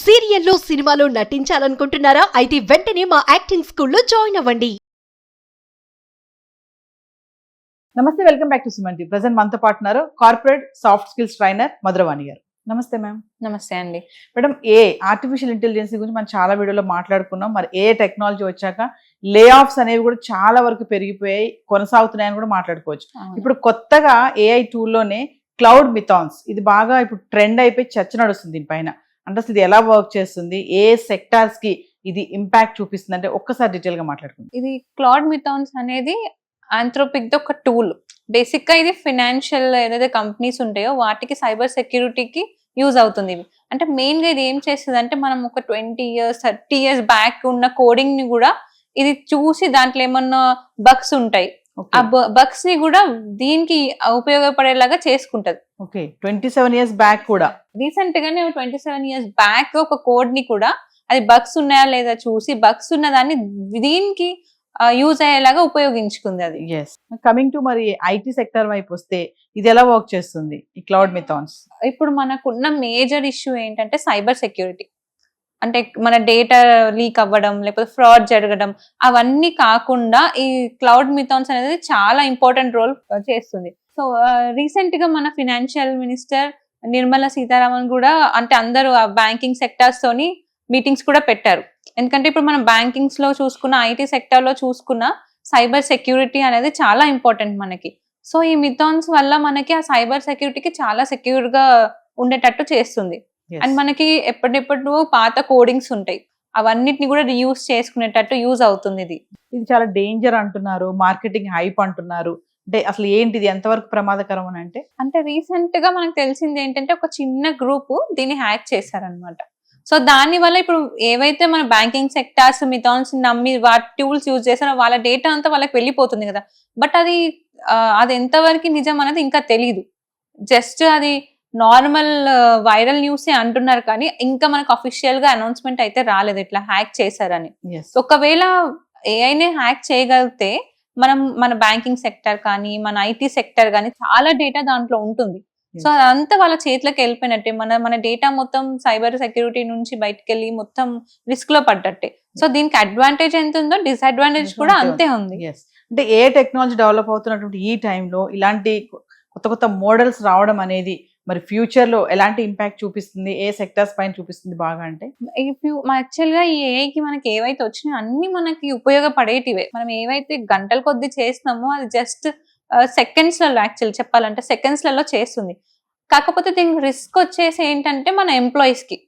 సీరియల్లో సినిమాలో నటించాలనుకుంటున్నారా? అయితే వెంటనే మా యాక్టింగ్ స్కూల్లో జాయిన్ అవ్వండి. నమస్తే, welcome back to Suman TV. Present మనతో పాటు ఉన్నారు corporate soft skills trainer Madhuravani గారు. నమస్తే మ్యామ్. నమస్తే అండి. మేడం, ఆర్టిఫిషియల్ ఇంటెలిజెన్స్ గురించి మనం చాలా వీడియోలో మాట్లాడుకున్నాం. మరి టెక్నాలజీ వచ్చాక లే ఆఫ్స్ అనేవి కూడా చాలా వరకు పెరిగిపోయాయి, కొనసాగుతున్నాయని కూడా మాట్లాడుకోవచ్చు. ఇప్పుడు కొత్తగా ఏఐ టూల్లోనే క్లౌడ్ మిథాన్స్, ఇది బాగా ఇప్పుడు ట్రెండ్ అయిపోయి చర్చ నడుస్తుంది దీనిపైన. అంటే అసలు ఇది ఎలా వర్క్ చేస్తుంది, ఏ సెక్టార్స్ కి ఇది ఇంపాక్ట్ చూపిస్తుంది అంటే ఒక్కసారి డీటెయిల్ గా మాట్లాడుకుందాం. ఇది క్లౌడ్ మిథాన్స్ అనేది ఆంథ్రోపిక్ ది ఒక టూల్. బేసిక్ గా ఇది ఫైనాన్షియల్ ఏదైతే కంపెనీస్ ఉంటాయో వాటికి సైబర్ సెక్యూరిటీకి యూజ్ అవుతుంది. ఇది అంటే మెయిన్ గా ఇది ఏం చేస్తుంది అంటే, మనం ఒక 20 years 30 years బ్యాక్ ఉన్న కోడింగ్ ని కూడా ఇది చూసి దాంట్లో ఏమన్నా బగ్స్ ఉంటాయి, ఆ బగ్స్ ని కూడా దీనికి ఉపయోగపడేలాగా చేసుకుంటది. ఓకే, 27 years బ్యాక్ కూడా రీసెంట్ గానే 27 years బ్యాక్ ఒక కోడ్ ని కూడా అది బగ్స్ ఉన్నాయా లేదా చూసి బగ్స్ ఉన్న దాన్ని దీనికి యూజ్ అయ్యేలాగా ఉపయోగించుకుంది అది. కమింగ్ టు మరి ఐటీ సెక్టర్ వైపు వస్తే ఇది ఎలా వర్క్ చేస్తుంది ఈ క్లౌడ్ మిథాన్స్? ఇప్పుడు మనకున్న మేజర్ ఇష్యూ ఏంటంటే సైబర్ సెక్యూరిటీ. అంటే మన డేటా లీక్ అవ్వడం, లేకపోతే ఫ్రాడ్ జరగడం, అవన్నీ కాకుండా ఈ క్లౌడ్ మిథాన్స్ అనేది చాలా ఇంపార్టెంట్ రోల్ చేస్తుంది. సో రీసెంట్ గా మన ఫైనాన్షియల్ మినిస్టర్ నిర్మలా సీతారామన్ కూడా అంటే అందరూ ఆ బ్యాంకింగ్ సెక్టార్స్ తోని మీటింగ్స్ కూడా పెట్టారు. ఎందుకంటే ఇప్పుడు మనం బ్యాంకింగ్స్ లో చూసుకున్న, ఐటీ సెక్టర్ లో చూసుకున్న సైబర్ సెక్యూరిటీ అనేది చాలా ఇంపార్టెంట్ మనకి. సో ఈ మిథాన్స్ వల్ల మనకి ఆ సైబర్ సెక్యూరిటీకి చాలా సెక్యూర్ గా ఉండేటట్టు చేస్తుంది. అండ్ మనకి ఎప్పటికెప్పుడు పాత కోడింగ్స్ ఉంటాయి, అవన్నిటిని కూడా రీయూజ్ చేసుకునేటట్టు యూజ్ అవుతుంది. ఇది చాలా డేంజర్ అంటున్నారు, మార్కెటింగ్ హైప్ అంటున్నారు. అంటే అసలు ఏంటిది, ఎంతవరకు ప్రమాదకరం అని అంటే రీసెంట్ గా మనకు తెలిసింది ఏంటంటే, ఒక చిన్న గ్రూప్ దీన్ని హ్యాక్ చేశారనమాట. సో దాని వల్ల ఇప్పుడు ఏవైతే మన బ్యాంకింగ్ సెక్టార్స్ మిథాన్స్ నమ్మి వాటి టూల్స్ యూజ్ చేస్తారో వాళ్ళ డేటా అంతా వాళ్ళకి వెళ్ళిపోతుంది కదా. బట్ అది ఎంతవరకు నిజం అనేది ఇంకా తెలీదు. జస్ట్ అది నార్మల్ వైరల్ న్యూస్ అంటున్నారు, కానీ ఇంకా మనకు అఫీషియల్ గా అనౌన్స్మెంట్ అయితే రాలేదు ఇట్లా హ్యాక్ చేశారని. ఒకవేళ ఏఐనే హ్యాక్ చేయగలిగితే మనం మన బ్యాంకింగ్ సెక్టర్ కానీ మన ఐటీ సెక్టర్ కానీ చాలా డేటా దాంట్లో ఉంటుంది. సో అదంతా వాళ్ళ చేతిలోకి వెళ్ళిపోయినట్టే. మన డేటా మొత్తం సైబర్ సెక్యూరిటీ నుంచి బయటకు వెళ్ళి మొత్తం రిస్క్ లో పడ్డట్టే. సో దీనికి అడ్వాంటేజ్ ఎంత ఉందో డిసడ్వాంటేజ్ కూడా అంతే ఉంది. అంటే ఏ టెక్నాలజీ డెవలప్ అవుతున్నటువంటి ఈ టైంలో ఇలాంటి కొత్త కొత్త మోడల్స్ రావడం అనేది మరి ఫ్యూచర్ లో ఎలాంటి ఇంపాక్ట్ చూపిస్తుంది, ఏ సెక్టర్స్ పైన చూపిస్తుంది బాగా అంటే? యాక్చువల్ గా ఈ ఏఐకి మనకి ఏవైతే వచ్చినాయో అన్ని మనకి ఉపయోగపడేటివే. మనం ఏవైతే గంటల కొద్ది చేస్తున్నామో అది జస్ట్ సెకండ్స్ లలో, యాక్చువల్ చెప్పాలంటే సెకండ్స్ లలో చేస్తుంది. కాకపోతే దీనికి రిస్క్ వచ్చేసి ఏంటంటే మన ఎంప్లాయీస్ కి.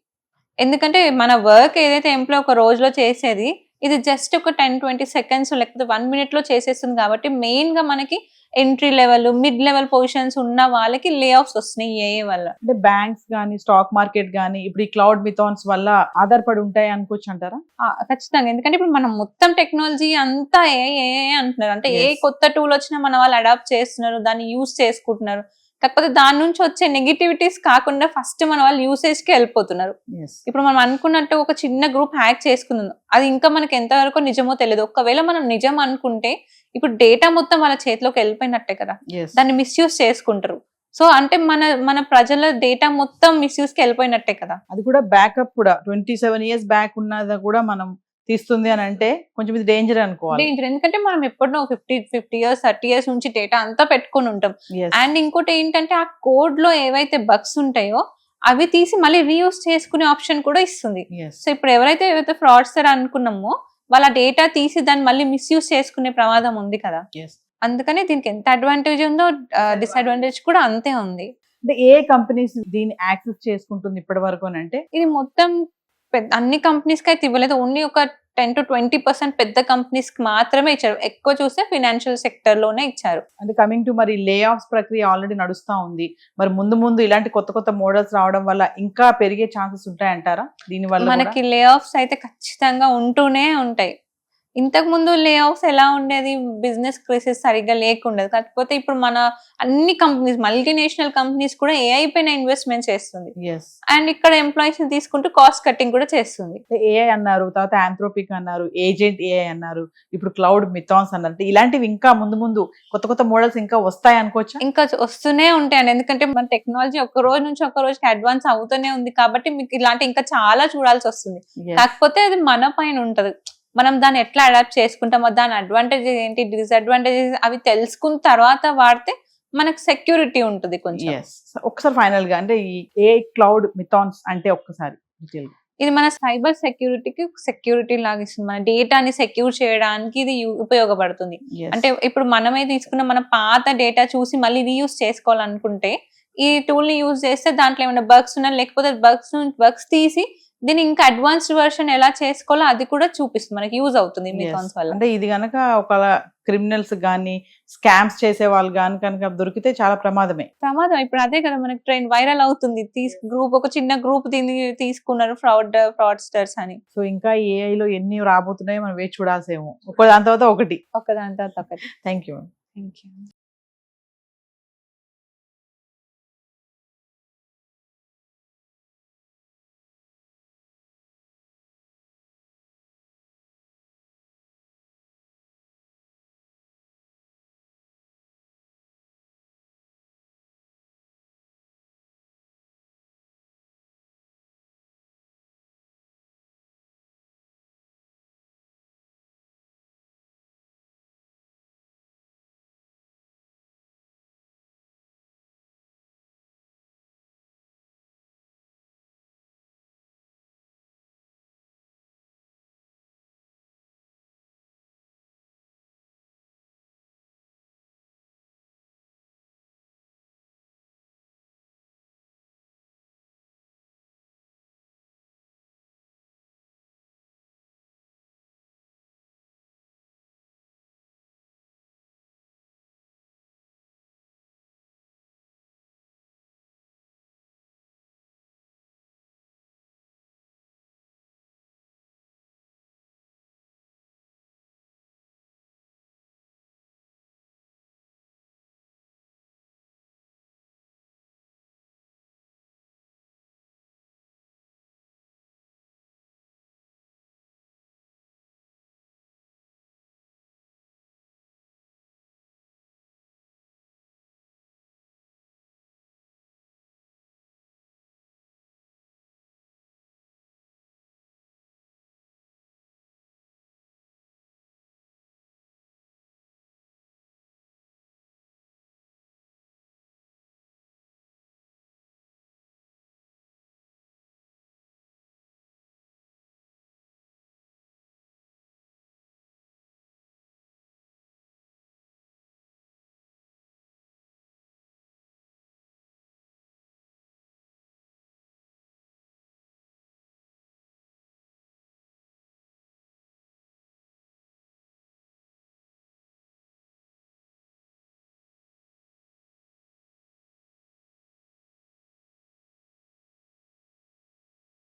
ఎందుకంటే మన వర్క్ ఏదైతే ఎంప్లాయ్ ఒక రోజులో చేసేది ఇది జస్ట్ ఒక 10-20 seconds లేకపోతే 1 minute లో చేసేస్తుంది. కాబట్టి మెయిన్ గా మనకి entry level, mid level positions ఉన్న వాళ్ళకి లే ఆఫ్స్ వస్తున్నాయి ఏఐ వల్ల. అంటే బ్యాంక్స్ గానీ, స్టాక్ మార్కెట్ గానీ ఇప్పుడు ఈ క్లౌడ్ మిథాన్స్ వల్ల ఆధారపడి ఉంటాయి అనుకోవచ్చు అంటారా? ఖచ్చితంగా. ఎందుకంటే ఇప్పుడు మనం మొత్తం టెక్నాలజీ అంతా ఏఐ అంటున్నారు. అంటే ఏ కొత్త టూల్ వచ్చినా మన వాళ్ళు అడాప్ట్ చేస్తున్నారు, దాన్ని యూజ్ చేసుకుంటున్నారు. కాకపోతే దాని నుంచి వచ్చే నెగిటివిటీస్ కాకుండా ఫస్ట్ మన వాళ్ళు యూసేజ్ కి వెళ్ళిపోతున్నారు. ఇప్పుడు మనం అనుకున్నట్టు ఒక చిన్న గ్రూప్ హ్యాక్ చేసుకుందాం, అది ఇంకా మనకి ఎంతవరకు నిజమో తెలియదు. ఒకవేళ మనం నిజం అనుకుంటే ఇప్పుడు డేటా మొత్తం వాళ్ళ చేతిలోకి వెళ్ళిపోయినట్టే కదా, దాన్ని మిస్యూజ్ చేసుకుంటారు. సో అంటే మన ప్రజల డేటా మొత్తం మిస్యూజ్ కి వెళ్ళిపోయినట్టే కదా. అది కూడా బ్యాకప్ కూడా 27 years బ్యాక్ ఉన్నది కూడా మనం తీస్తుంది అని అంటే కొంచెం ఇది డేంజర్ అనుకోవాలి. డేంజర్, ఎందుకంటే మనం ఎప్పుడో 50 years 30 years నుంచి డేటా అంతా పెట్టుకుని ఉంటాం. అండ్ ఇంకోటి ఏంటంటే ఆ కోడ్ లో ఏవైతే బగ్స్ ఉంటాయో అవి తీసి మళ్ళీ రీయూజ్ చేసుకునే ఆప్షన్ కూడా ఇస్తుంది. సో ఇప్పుడు ఎవరైతే ఫ్రాడ్స్టర్ అనుకున్నామో వాళ్ళ డేటా తీసి దాన్ని మళ్ళీ మిస్యూజ్ చేసుకునే ప్రమాదం ఉంది కదా. అందుకని దీనికి ఎంత అడ్వాంటేజ్ ఉందో డిసడ్వాంటేజ్ కూడా అంతే ఉంది. అంటే ఏ కంపెనీస్ దీన్ని యాక్సెస్ చేసుకుంటుంది ఇప్పటి వరకు అంటే? ఇది మొత్తం అన్ని కంపెనీస్ కి అయితే ఇవ్వలేదు, ఓన్లీ ఒక 10-20% పెద్ద కంపెనీస్ కి మాత్రమే ఇచ్చారు. ఎక్కువ చూస్తే ఫైనాన్షియల్ సెక్టర్ లోనే ఇచ్చారు. అంటే కమింగ్ టు మరి లే ఆఫ్స్ ప్రక్రియ ఆల్రెడీ నడుస్తా ఉంది. మరి ముందు ఇలాంటి కొత్త కొత్త మోడల్స్ రావడం వల్ల ఇంకా పెరిగే ఛాన్సెస్ ఉంటాయంటారా? దీని వల్ల మనకి లే ఆఫ్స్ అయితే ఖచ్చితంగా ఉంటూనే ఉంటాయి. ఇంతకు ముందు లే ఆఫ్స్ ఎలా ఉండేది, బిజినెస్ క్రైసిస్ సరిగ్గా లేకుండేది. కాకపోతే ఇప్పుడు మన అన్ని కంపెనీస్, మల్టీనేషనల్ కంపెనీస్ కూడా ఏఐ పైన ఇన్వెస్ట్మెంట్ చేస్తుంది. ఎస్, అండ్ ఇక్కడ ఎంప్లాయీస్ ని తీసుకుంటూ కాస్ట్ కట్టింగ్ కూడా చేస్తుంది. ఏఐ అన్నారు, తర్వాత ఆంథ్రోపిక్ అన్నారు, ఏజెంట్ ఏఐ అన్నారు, ఇప్పుడు క్లౌడ్ మిథాన్స్ అన్నారు. అంటే ఇలాంటివి ఇంకా ముందు ముందు కొత్త కొత్త మోడల్స్ ఇంకా వస్తాయి అనుకోవచ్చా? ఇంకా వస్తూనే ఉంటాయండి, ఎందుకంటే మన టెక్నాలజీ ఒక రోజు నుంచి ఒక రోజుకి అడ్వాన్స్ అవుతూనే ఉంది కాబట్టి మీకు ఇలాంటి ఇంకా చాలా చూడాల్సి వస్తుంది. Yes. కాకపోతే అది మన పైన ఉంటది, మనం దాన్ని ఎట్లా అడాప్ట్ చేసుకుంటామో, దాని అడ్వాంటేజెస్ ఏంటి, డిసడ్వాంటేజెస్ అవి తెలుసుకున్న తర్వాత వాడితే మనకు సెక్యూరిటీ ఉంటుంది కొంచెం. ఎస్, ఒకసారి ఫైనల్ గా అంటే ఈ ఏఐ క్లౌడ్ మిథాన్స్ అంటే ఒక్కసారి డీటెయిల్ గా. ఇది మన సైబర్ సెక్యూరిటీకి సెక్యూరిటీ లాగా ఇస్తుంది, మన డేటాని సెక్యూర్ చేయడానికి ఇది ఉపయోగపడుతుంది. Yes. అంటే ఇప్పుడు మనమే తీసుకున్న మన పాత డేటా చూసి మళ్ళీ రీయూజ్ చేసుకోవాలనుకుంటే ఈ టూల్ ని యూజ్ చేస్తే దాంట్లో ఏమైనా బగ్స్ ఉన్నా, లేకపోతే బగ్స్ తీసి దీన్ని ఇంకా అడ్వాన్స్డ్ వర్షన్ ఎలా చేసుకోవాలో అది కూడా చూపిస్తుంది, మనకి యూజ్ అవుతుంది Yes. మిథాన్స్ వల్ల. అంటే ఇది గనక ఒక క్రిమినల్స్ గానీ స్కామ్స్ చేసే వాళ్ళు గాని కనుక దొరికితే చాలా ప్రమాదమే. ప్రమాదం. ఇప్పుడు అదే కదా మనకి ట్రెండ్ వైరల్ అవుతుంది, ఒక చిన్న గ్రూప్ దీన్ని తీసుకున్నారు ఫ్రాడ్స్టర్స్ అని. సో ఇంకా ఏఐ లో ఎన్ని రాబోతున్నాయో మనం వేచి చూడాల్సేమో, ఒక దాని తర్వాత ఒకటి. ఒకదాని తర్వాత ఒకటి. Thank you. Thank you.